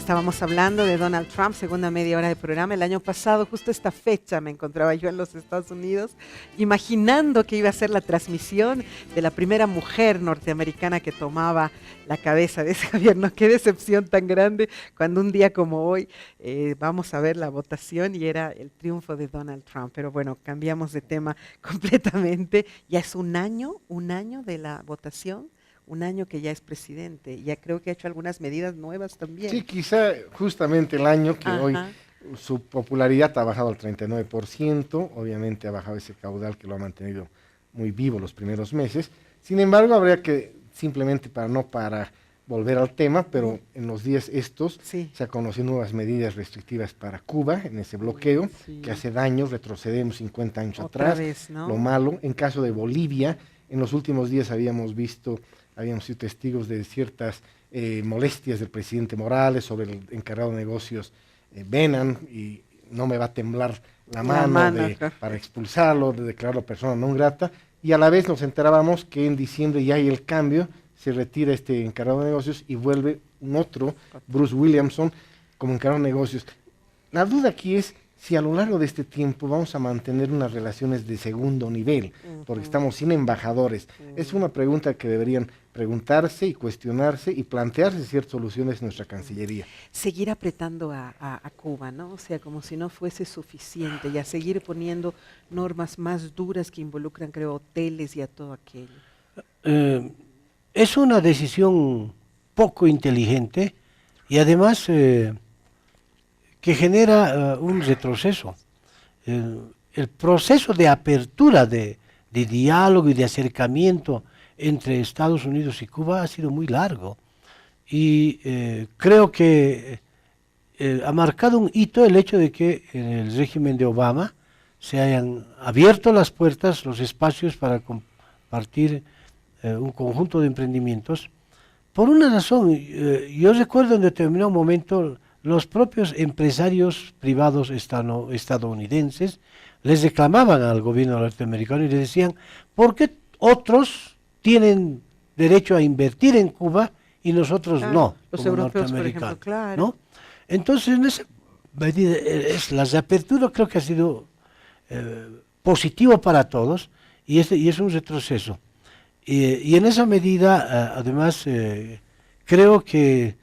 Estábamos hablando de Donald Trump, segunda media hora de programa. El año pasado, justo esta fecha, me encontraba yo en los Estados Unidos, imaginando que iba a ser la transmisión de la primera mujer norteamericana que tomaba la cabeza de ese gobierno. Qué decepción tan grande cuando un día como hoy vamos a ver la votación y era el triunfo de Donald Trump. Pero bueno, cambiamos de tema completamente. Ya es un año de la votación. Un año que ya es presidente, ya creo que ha hecho algunas medidas nuevas también. Sí, quizá justamente el año que hoy Ajá. su popularidad ha bajado al 39%, obviamente ha bajado ese caudal que lo ha mantenido muy vivo los primeros meses. Sin embargo, habría que, simplemente para volver al tema, pero en los días estos Sí. se han conocido nuevas medidas restrictivas para Cuba en ese bloqueo Sí. que hace daño, retrocedemos 50 años Otra atrás. vez, ¿no? Lo malo, en caso de Bolivia, en los últimos días habíamos sido testigos de ciertas molestias del presidente Morales sobre el encargado de negocios Benan, y no me va a temblar la mano para expulsarlo, de declararlo persona non grata, y a la vez nos enterábamos que en diciembre ya hay el cambio, se retira este encargado de negocios y vuelve un otro, Bruce Williamson, como encargado de negocios. La duda aquí es si a lo largo de este tiempo vamos a mantener unas relaciones de segundo nivel, porque estamos sin embajadores. Es una pregunta que deberían preguntarse y cuestionarse y plantearse ciertas soluciones en nuestra Cancillería. Seguir apretando a Cuba, ¿no? O sea, como si no fuese suficiente, y a seguir poniendo normas más duras que involucran, creo, hoteles y a todo aquello. Es una decisión poco inteligente y además que genera un retroceso. El proceso de apertura de diálogo y de acercamiento entre Estados Unidos y Cuba ha sido muy largo y creo que ha marcado un hito el hecho de que en el régimen de Obama se hayan abierto las puertas, los espacios para compartir un conjunto de emprendimientos. Por una razón, yo recuerdo en determinado momento los propios empresarios privados estadounidenses les reclamaban al gobierno norteamericano y le decían, ¿por qué otros tienen derecho a invertir en Cuba y nosotros no, los como europeos, por norteamericanos? ejemplo, claro. ¿No? Entonces, en esa medida, la reapertura creo que ha sido positivo para todos y es un retroceso. Y en esa medida, además, creo que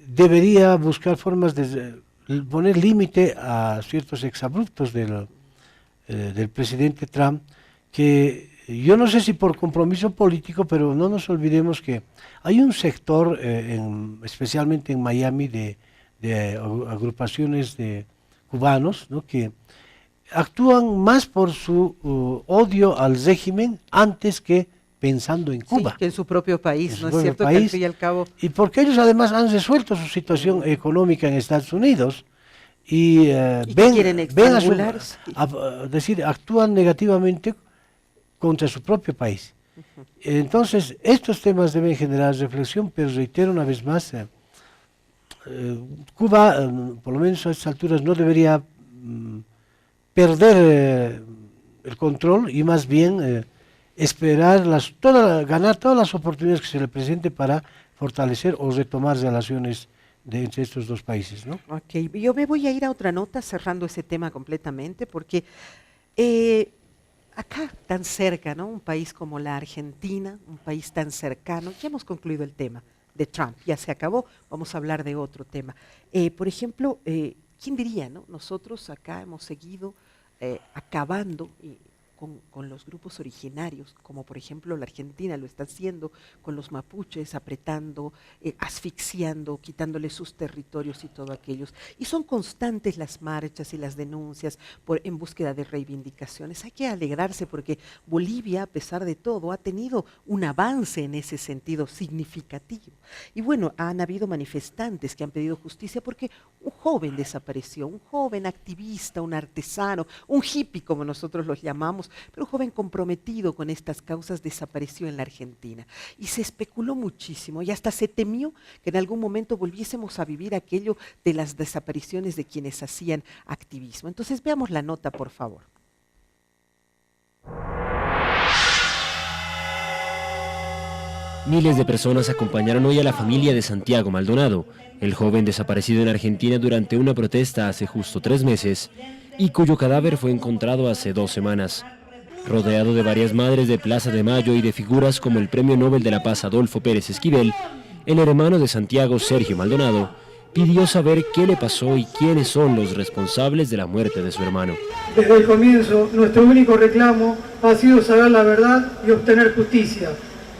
debería buscar formas de poner límite a ciertos exabruptos del presidente Trump, que yo no sé si por compromiso político, pero no nos olvidemos que hay un sector, especialmente en Miami, de agrupaciones de cubanos, ¿no?, que actúan más por su odio al régimen antes que pensando en Cuba. Sí, que en su propio país, ¿no es cierto? País, que al fin y al cabo... Y porque ellos además han resuelto su situación económica en Estados Unidos y ven decir, actúan negativamente contra su propio país. Entonces, estos temas deben generar reflexión, pero reitero una vez más, Cuba, por lo menos a estas alturas, no debería perder el control y más bien esperar ganar todas las oportunidades que se le presente para fortalecer o retomar relaciones entre estos dos países, ¿no? Ok, yo me voy a ir a otra nota cerrando ese tema completamente porque acá tan cerca, ¿no? Un país como la Argentina, un país tan cercano, ya hemos concluido el tema de Trump, ya se acabó, vamos a hablar de otro tema. Por ejemplo, ¿quién diría, no? Nosotros acá hemos seguido acabando con los grupos originarios, como por ejemplo la Argentina lo está haciendo con los mapuches, apretando, asfixiando, quitándoles sus territorios y todo aquellos. Y son constantes las marchas y las denuncias en búsqueda de reivindicaciones. Hay que alegrarse porque Bolivia, a pesar de todo, ha tenido un avance en ese sentido significativo. Y bueno, han habido manifestantes que han pedido justicia porque un joven desapareció, un joven activista, un artesano, un hippie como nosotros los llamamos, pero un joven comprometido con estas causas desapareció en la Argentina. Y se especuló muchísimo y hasta se temió que en algún momento volviésemos a vivir aquello de las desapariciones de quienes hacían activismo. Entonces veamos la nota, por favor. Miles de personas acompañaron hoy a la familia de Santiago Maldonado, el joven desaparecido en Argentina durante una protesta hace justo 3 meses y cuyo cadáver fue encontrado hace 2 semanas. Rodeado de varias madres de Plaza de Mayo y de figuras como el Premio Nobel de la Paz Adolfo Pérez Esquivel, el hermano de Santiago, Sergio Maldonado, pidió saber qué le pasó y quiénes son los responsables de la muerte de su hermano. Desde el comienzo, nuestro único reclamo ha sido saber la verdad y obtener justicia,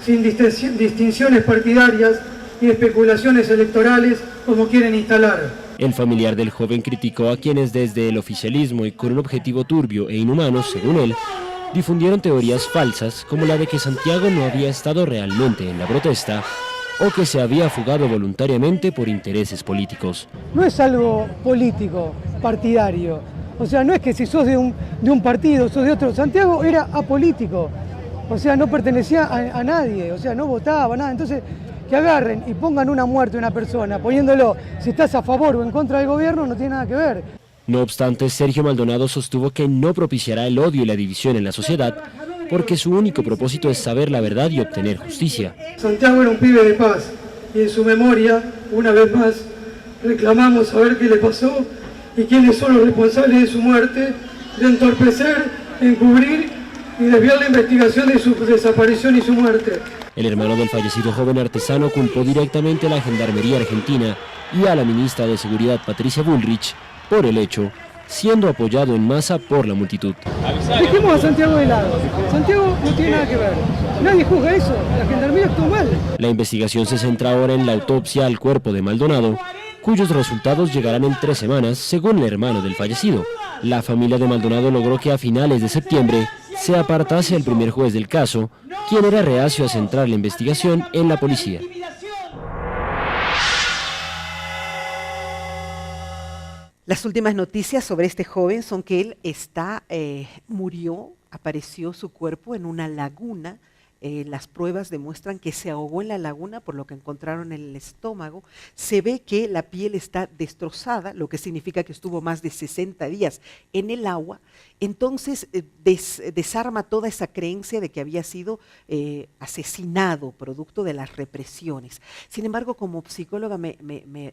sin distinciones partidarias ni especulaciones electorales como quieren instalar. El familiar del joven criticó a quienes desde el oficialismo y con un objetivo turbio e inhumano, según él, difundieron teorías falsas como la de que Santiago no había estado realmente en la protesta o que se había fugado voluntariamente por intereses políticos. No es algo político, partidario. O sea, no es que si sos de un partido, sos de otro. Santiago era apolítico. O sea, no pertenecía a nadie, o sea, no votaba, nada. Entonces, que agarren y pongan una muerte a una persona, poniéndolo, si estás a favor o en contra del gobierno, no tiene nada que ver. No obstante, Sergio Maldonado sostuvo que no propiciará el odio y la división en la sociedad, porque su único propósito es saber la verdad y obtener justicia. Santiago era un pibe de paz, y en su memoria, una vez más, reclamamos saber qué le pasó y quiénes son los responsables de su muerte, de entorpecer, encubrir y desviar la investigación de su desaparición y su muerte. El hermano del fallecido joven artesano culpó directamente a la Gendarmería Argentina y a la ministra de Seguridad Patricia Bullrich por el hecho, siendo apoyado en masa por la multitud. Dejemos a Santiago de lado. Santiago no tiene nada que ver. Nadie juzga eso. La Gendarmería actuó mal. La investigación se centra ahora en la autopsia al cuerpo de Maldonado, cuyos resultados llegarán en 3 semanas, según el hermano del fallecido. La familia de Maldonado logró que a finales de septiembre se apartase el primer juez del caso, quien era reacio a centrar la investigación en la policía. Las últimas noticias sobre este joven son que él murió, apareció su cuerpo en una laguna. Las pruebas demuestran que se ahogó en la laguna por lo que encontraron en el estómago. Se ve que la piel está destrozada, lo que significa que estuvo más de 60 días en el agua. Entonces desarma toda esa creencia de que había sido asesinado producto de las represiones. Sin embargo, como psicóloga me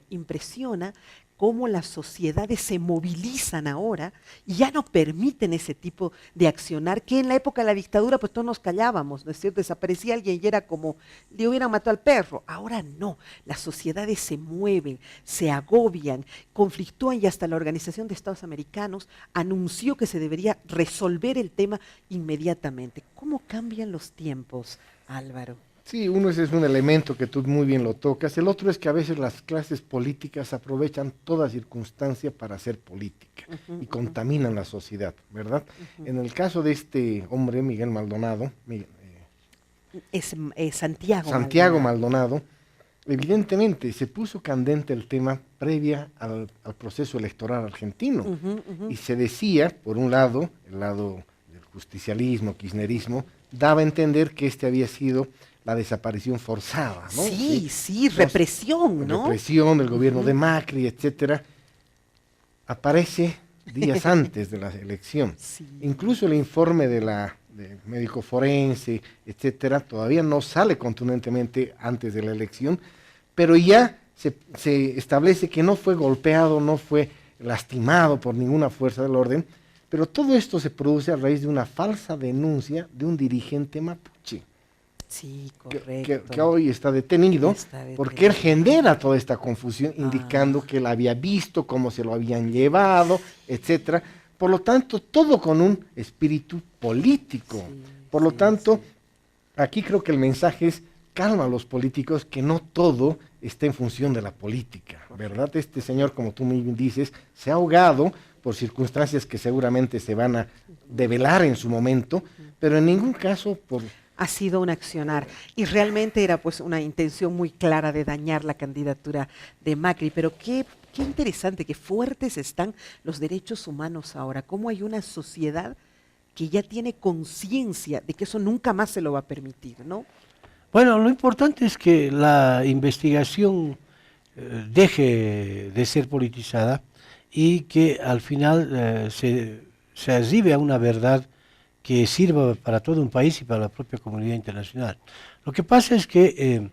impresiona cómo las sociedades se movilizan ahora y ya no permiten ese tipo de accionar, que en la época de la dictadura pues todos nos callábamos, ¿no es cierto? Desaparecía alguien y era como, le hubieran matado al perro. Ahora no, las sociedades se mueven, se agobian, conflictúan y hasta la Organización de Estados Americanos anunció que se debería resolver el tema inmediatamente. ¿Cómo cambian los tiempos, Álvaro? Sí, uno ese es un elemento que tú muy bien lo tocas. El otro es que a veces las clases políticas aprovechan toda circunstancia para hacer política y contaminan la sociedad, ¿verdad? En el caso de este hombre, Miguel Maldonado, Santiago Maldonado, evidentemente se puso candente el tema previa al proceso electoral argentino. Y se decía, por un lado, el lado del justicialismo, kirchnerismo, daba a entender que este había sido la desaparición forzada, ¿no? Sí, represión, ¿no? Represión del gobierno de Macri, etcétera. Aparece días antes de la elección. Sí. Incluso el informe del médico forense, etcétera, todavía no sale contundentemente antes de la elección, pero ya se establece que no fue golpeado, no fue lastimado por ninguna fuerza del orden, pero todo esto se produce a raíz de una falsa denuncia de un dirigente mapuche. Sí, correcto. Que hoy está detenido, porque él genera toda esta confusión, indicando que él había visto cómo se lo habían llevado, etcétera. Por lo tanto, todo con un espíritu político. Por lo tanto, aquí creo que el mensaje es calma a los políticos, que no todo está en función de la política, ¿verdad? Este señor, como tú mismo dices, se ha ahogado por circunstancias que seguramente se van a develar en su momento, pero en ningún caso por... Ha sido un accionar y realmente era pues una intención muy clara de dañar la candidatura de Macri, pero qué interesante, qué fuertes están los derechos humanos ahora, cómo hay una sociedad que ya tiene conciencia de que eso nunca más se lo va a permitir, ¿no? Bueno, lo importante es que la investigación deje de ser politizada y que al final se arribe a una verdad que sirva para todo un país y para la propia comunidad internacional. Lo que pasa es que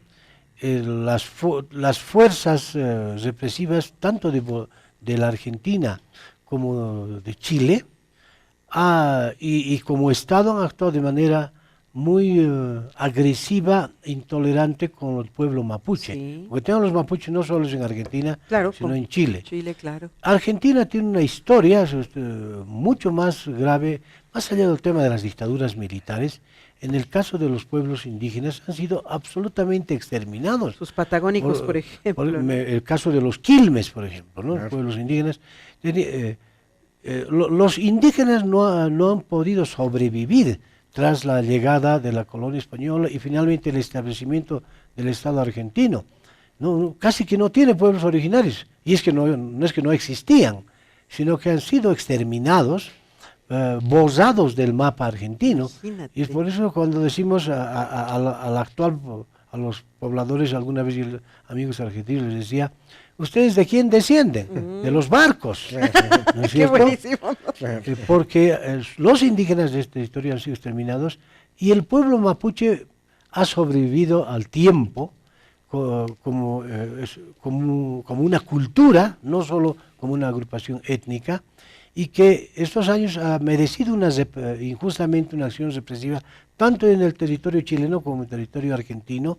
las fuerzas represivas, tanto de la Argentina como de Chile, y como Estado han actuado de manera muy agresiva, intolerante con el pueblo mapuche. Sí. Porque tenemos los mapuches no solo en Argentina, Claro, sino con en Chile. Chile, claro. Argentina tiene una historia mucho más grave, más allá del tema de las dictaduras militares. En el caso de los pueblos indígenas han sido absolutamente exterminados. Sus patagónicos, por ejemplo. ¿no? El caso de los quilmes, por ejemplo, ¿no? Claro. Los pueblos indígenas. Los indígenas no han podido sobrevivir tras la llegada de la colonia española y finalmente el establecimiento del Estado argentino. Casi que no tiene pueblos originarios. Y es que no es que no existían, sino que han sido exterminados, borrados del mapa argentino. Imagínate. Y es por eso cuando decimos a los pobladores, alguna vez amigos argentinos les decía, ¿ustedes de quién descienden? De los barcos. ¿No es Qué cierto? buenísimo. Porque los indígenas de esta historia han sido exterminados y el pueblo mapuche ha sobrevivido al tiempo como una cultura, no solo como una agrupación étnica, y que estos años ha merecido injustamente una acción represiva tanto en el territorio chileno como en el territorio argentino,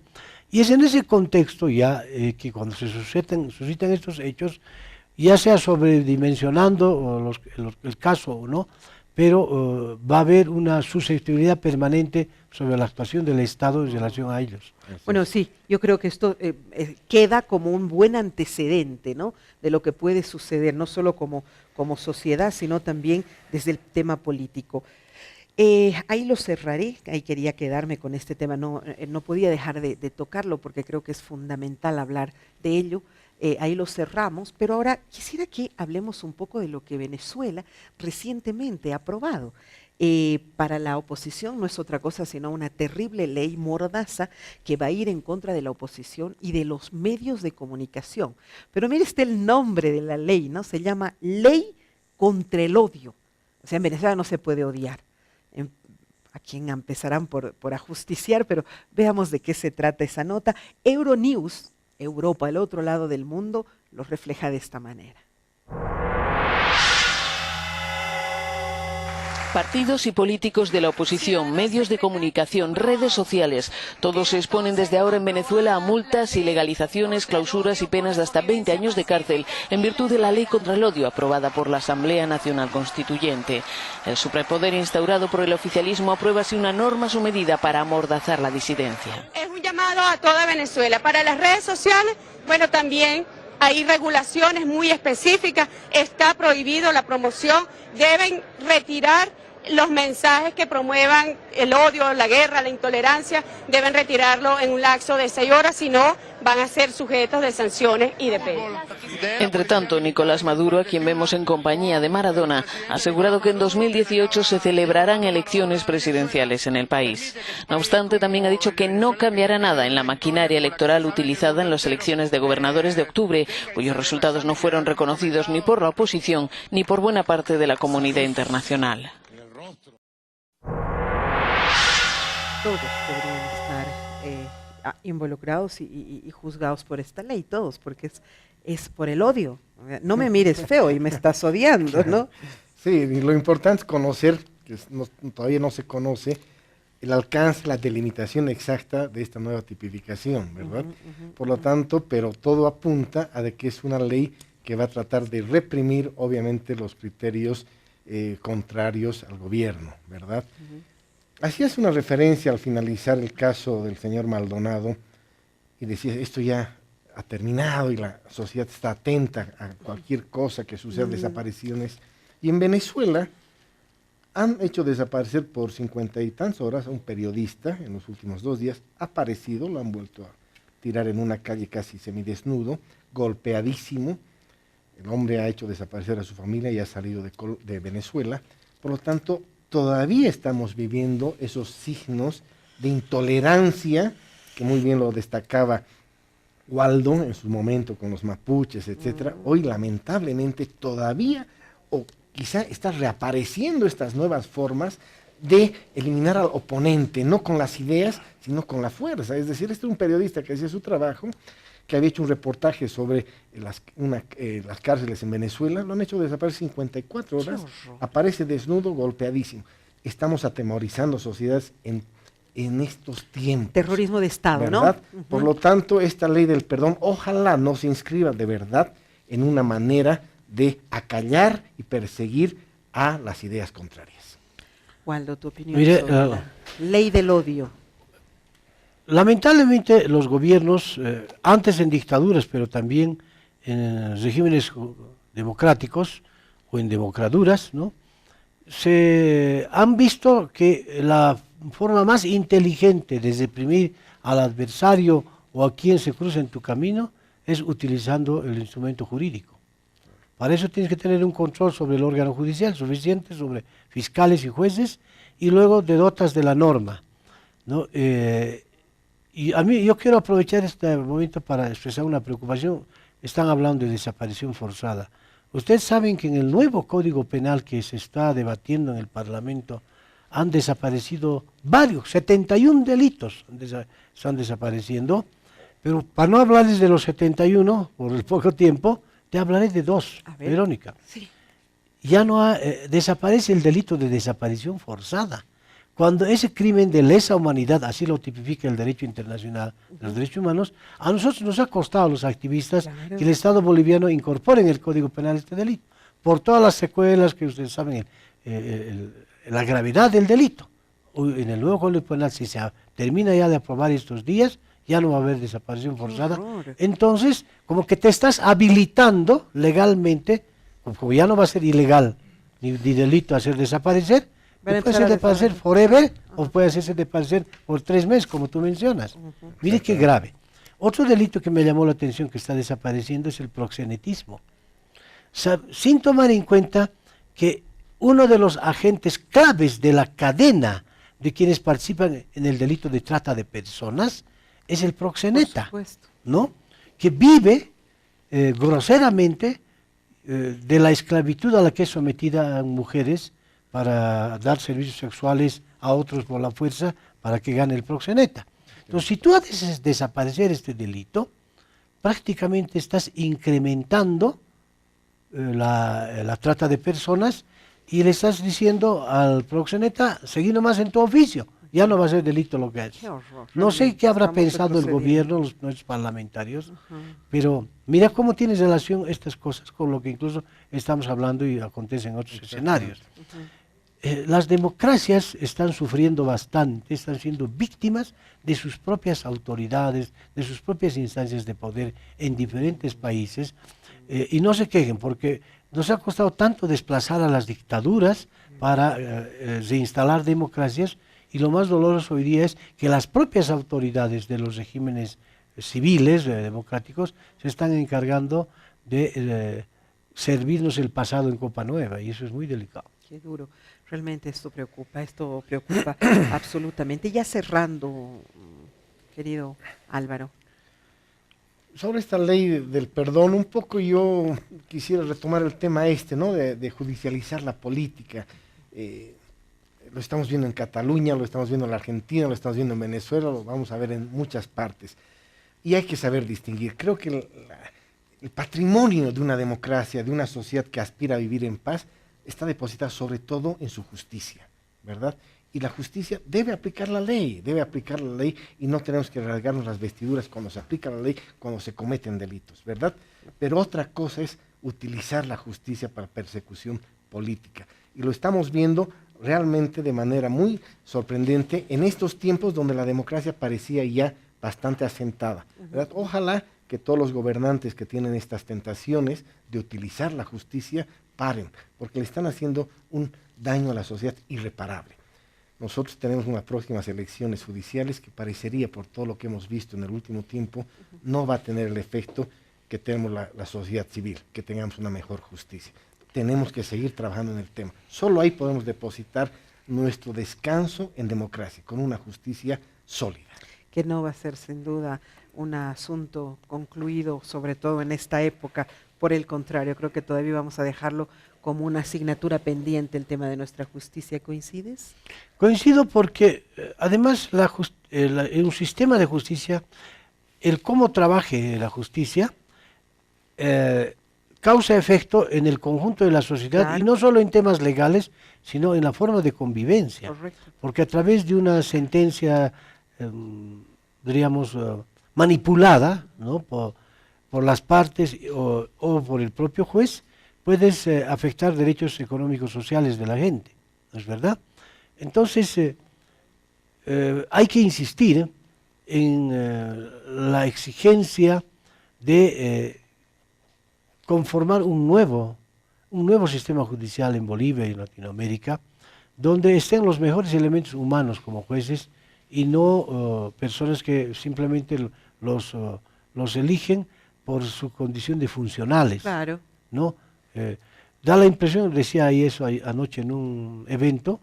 y es en ese contexto ya que cuando se suscitan estos hechos, ya sea sobredimensionando el caso o no, pero va a haber una susceptibilidad permanente sobre la actuación del Estado en relación a ellos. Bueno, sí, yo creo que esto queda como un buen antecedente, ¿no? De lo que puede suceder, no solo como sociedad, sino también desde el tema político. Ahí lo cerraré, ahí quería quedarme con este tema, no podía dejar de tocarlo porque creo que es fundamental hablar de ello. Ahí lo cerramos, pero ahora quisiera que hablemos un poco de lo que Venezuela recientemente ha aprobado. Para la oposición no es otra cosa sino una terrible ley mordaza que va a ir en contra de la oposición y de los medios de comunicación. Pero mire el nombre de la ley, ¿no? Se llama Ley contra el Odio. O sea, en Venezuela no se puede odiar. A quien empezarán por ajusticiar, pero veamos de qué se trata esa nota. Euronews, Europa, el otro lado del mundo, lo refleja de esta manera. Partidos y políticos de la oposición, medios de comunicación, redes sociales, todos se exponen desde ahora en Venezuela a multas, ilegalizaciones, clausuras y penas de hasta 20 años de cárcel en virtud de la ley contra el odio aprobada por la Asamblea Nacional Constituyente. El superpoder instaurado por el oficialismo aprueba así una norma a su medida para amordazar la disidencia. Es un llamado a toda Venezuela. Para las redes sociales, bueno, también hay regulaciones muy específicas, está prohibido la promoción, deben retirar los mensajes que promuevan el odio, la guerra, la intolerancia, deben retirarlo en un lapso de 6 horas, si no van a ser sujetos de sanciones y de penas. Entre tanto, Nicolás Maduro, a quien vemos en compañía de Maradona, ha asegurado que en 2018 se celebrarán elecciones presidenciales en el país. No obstante, también ha dicho que no cambiará nada en la maquinaria electoral utilizada en las elecciones de gobernadores de octubre, cuyos resultados no fueron reconocidos ni por la oposición ni por buena parte de la comunidad internacional. Todos podrían estar involucrados y juzgados por esta ley, todos, porque es por el odio. No me mires feo y me estás odiando, ¿no? Sí, y lo importante es conocer, que todavía no se conoce, el alcance, la delimitación exacta de esta nueva tipificación, ¿verdad? Por lo tanto, pero todo apunta a de que es una ley que va a tratar de reprimir, obviamente, los criterios contrarios al gobierno, ¿verdad? Hacías una referencia al finalizar el caso del señor Maldonado y decías, esto ya ha terminado y la sociedad está atenta a cualquier cosa que suceda, desapariciones. Y en Venezuela han hecho desaparecer por 50 y tantas horas a un periodista en los últimos 2 días, ha aparecido, lo han vuelto a tirar en una calle casi semidesnudo, golpeadísimo. El hombre ha hecho desaparecer a su familia y ha salido de Venezuela. Por lo tanto, todavía estamos viviendo esos signos de intolerancia, que muy bien lo destacaba Waldo en su momento con los mapuches, etcétera. Hoy, lamentablemente, todavía, o quizá está reapareciendo estas nuevas formas de eliminar al oponente, no con las ideas, sino con la fuerza. Es decir, este es un periodista que hacía su trabajo, que había hecho un reportaje sobre las cárceles en Venezuela, lo han hecho desaparecer 54 horas, aparece desnudo, golpeadísimo. Estamos atemorizando sociedades en estos tiempos. Terrorismo de Estado, ¿verdad? ¿no? Por lo tanto, esta ley del perdón, ojalá no se inscriba de verdad en una manera de acallar y perseguir a las ideas contrarias. Waldo, tu opinión Mire, sobre la ley del odio. Lamentablemente los gobiernos, antes en dictaduras, pero también en regímenes democráticos o en democraduras, ¿no?, se han visto que la forma más inteligente de reprimir al adversario o a quien se cruza en tu camino es utilizando el instrumento jurídico. Para eso tienes que tener un control sobre el órgano judicial suficiente, sobre fiscales y jueces, y luego te dotas de la norma, ¿no? Y a mí, yo quiero aprovechar este momento para expresar una preocupación. Están hablando de desaparición forzada. Ustedes saben que en el nuevo Código Penal que se está debatiendo en el Parlamento han desaparecido varios, 71 delitos están desapareciendo, pero para no hablarles de los 71 por el poco tiempo, te hablaré de dos, Verónica. Sí. Ya no desaparece el delito de desaparición forzada. Cuando ese crimen de lesa humanidad, así lo tipifica el derecho internacional, los derechos humanos, a nosotros nos ha costado a los activistas que el Estado boliviano incorpore en el Código Penal este delito, por todas las secuelas que ustedes saben, la gravedad del delito. En el nuevo Código Penal, si se termina ya de aprobar estos días, ya no va a haber desaparición forzada. Entonces, como que te estás habilitando legalmente, como ya no va a ser ilegal ni delito hacer desaparecer, puede ser desaparecer forever o puede hacerse desaparecer por 3 meses, como tú mencionas. Mire qué grave. Otro delito que me llamó la atención que está desapareciendo es el proxenetismo. Sin tomar en cuenta que uno de los agentes claves de la cadena de quienes participan en el delito de trata de personas es el proxeneta, ¿no?, que vive groseramente de la esclavitud a la que es sometida a mujeres para dar servicios sexuales a otros por la fuerza para que gane el proxeneta. Entonces, si tú haces desaparecer este delito, prácticamente estás incrementando la trata de personas y le estás diciendo al proxeneta, seguí nomás en tu oficio, ya no va a ser delito lo que haces. No sé qué habrá pensado el gobierno, los parlamentarios, pero mira cómo tiene relación estas cosas con lo que incluso estamos hablando y acontece en otros escenarios. Las democracias están sufriendo bastante, están siendo víctimas de sus propias autoridades, de sus propias instancias de poder en diferentes países, y no se quejen porque nos ha costado tanto desplazar a las dictaduras para reinstalar democracias, y lo más doloroso hoy día es que las propias autoridades de los regímenes civiles, democráticos, se están encargando de servirnos el pasado en copa nueva, y eso es muy delicado. Qué duro. Realmente esto preocupa absolutamente. Ya cerrando, querido Álvaro. Sobre esta ley del perdón, un poco yo quisiera retomar el tema ¿no?, de judicializar la política. Lo estamos viendo en Cataluña, lo estamos viendo en la Argentina, lo estamos viendo en Venezuela, lo vamos a ver en muchas partes. Y hay que saber distinguir. Creo que el patrimonio de una democracia, de una sociedad que aspira a vivir en paz, está depositada sobre todo en su justicia, ¿verdad? Y la justicia debe aplicar la ley y no tenemos que rasgarnos las vestiduras cuando se aplica la ley, cuando se cometen delitos, ¿verdad? Pero otra cosa es utilizar la justicia para persecución política. Y lo estamos viendo realmente de manera muy sorprendente en estos tiempos donde la democracia parecía ya bastante asentada, ¿verdad? Ojalá que todos los gobernantes que tienen estas tentaciones de utilizar la justicia paren, porque le están haciendo un daño a la sociedad irreparable. Nosotros tenemos unas próximas elecciones judiciales que parecería, por todo lo que hemos visto en el último tiempo, no va a tener el efecto que tenemos la sociedad civil, que tengamos una mejor justicia. Tenemos que seguir trabajando en el tema. Solo ahí podemos depositar nuestro descanso en democracia, con una justicia sólida. Que no va a ser sin duda un asunto concluido, sobre todo en esta época. Por el contrario, creo que todavía vamos a dejarlo como una asignatura pendiente el tema de nuestra justicia. ¿Coincides? Coincido porque además en un sistema de justicia, el cómo trabaje la justicia causa efecto en el conjunto de la sociedad, Claro. y no solo en temas legales, sino en la forma de convivencia. Correcto. Porque a través de una sentencia, diríamos, manipulada, ¿no?, por las partes o por el propio juez, puedes afectar derechos económicos sociales de la gente, ¿no es verdad? Entonces, hay que insistir en la exigencia de conformar un nuevo sistema judicial en Bolivia y en Latinoamérica, donde estén los mejores elementos humanos como jueces y no personas que simplemente los eligen por su condición de funcionales. Claro. ¿No? Da la impresión, decía ahí eso anoche en un evento,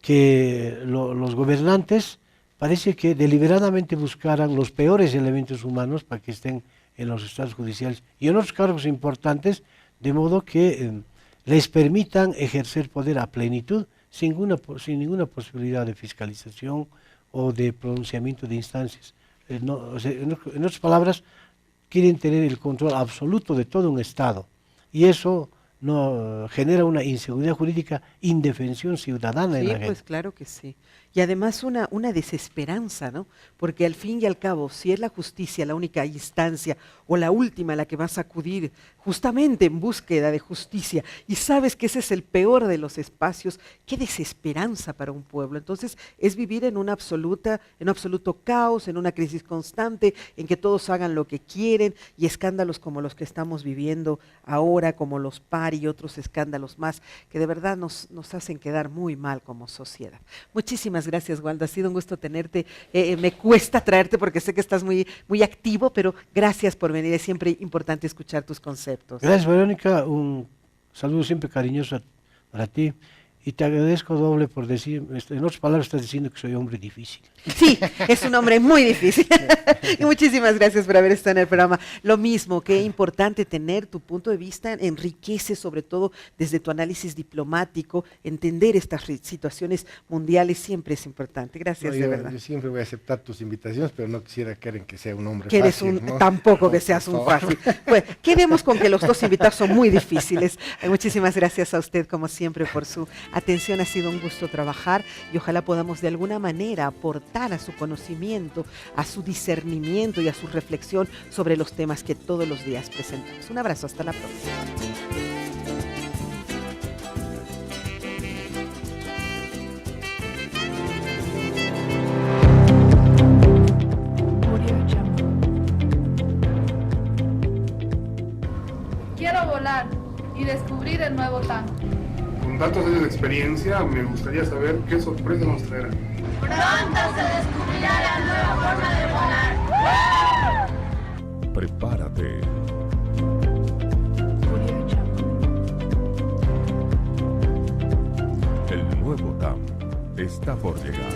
que los gobernantes parece que deliberadamente buscaran los peores elementos humanos para que estén en los estados judiciales y en otros cargos importantes, de modo que les permitan ejercer poder a plenitud sin ninguna posibilidad de fiscalización o de pronunciamiento de instancias. O sea, en otras palabras, quieren tener el control absoluto de todo un Estado, y eso genera una inseguridad jurídica, indefensión ciudadana en la gente. Pues claro que sí. Y además una desesperanza, ¿no? Porque al fin y al cabo, si es la justicia la única instancia o la última a la que vas a acudir justamente en búsqueda de justicia, y sabes que ese es el peor de los espacios, qué desesperanza para un pueblo. Entonces es vivir en un absoluto caos, en una crisis constante, en que todos hagan lo que quieren, y escándalos como los que estamos viviendo ahora, como los PARI y otros escándalos más, que de verdad nos hacen quedar muy mal como sociedad. Muchísimas gracias, Waldo, ha sido un gusto tenerte. Me cuesta traerte porque sé que estás muy, muy activo, pero gracias por venir, es siempre importante escuchar tus conceptos. Gracias, Verónica, un saludo siempre cariñoso para ti, y te agradezco doble por decir, en otras palabras estás diciendo que soy hombre difícil. Sí, es un hombre muy difícil. Y muchísimas gracias por haber estado en el programa. Lo mismo, qué importante tener tu punto de vista, enriquece sobre todo desde tu análisis diplomático, entender estas situaciones mundiales siempre es importante. Gracias, de verdad. Yo siempre voy a aceptar tus invitaciones, pero no quisiera, Karen, que sea un hombre Que eres fácil, ¿no? tampoco que seas un fácil. Pues quedemos con que los dos invitados son muy difíciles. Muchísimas gracias a usted, como siempre, por su atención. Ha sido un gusto trabajar y ojalá podamos de alguna manera aportar a su conocimiento, a su discernimiento y a su reflexión sobre los temas que todos los días presentamos. Un abrazo, hasta la próxima. Quiero volar y descubrir el nuevo TAM. Con tantos años de experiencia, me gustaría saber qué sorpresa nos traerá. Pronto se descubrirá la nueva forma de volar. Prepárate. El nuevo TAM está por llegar.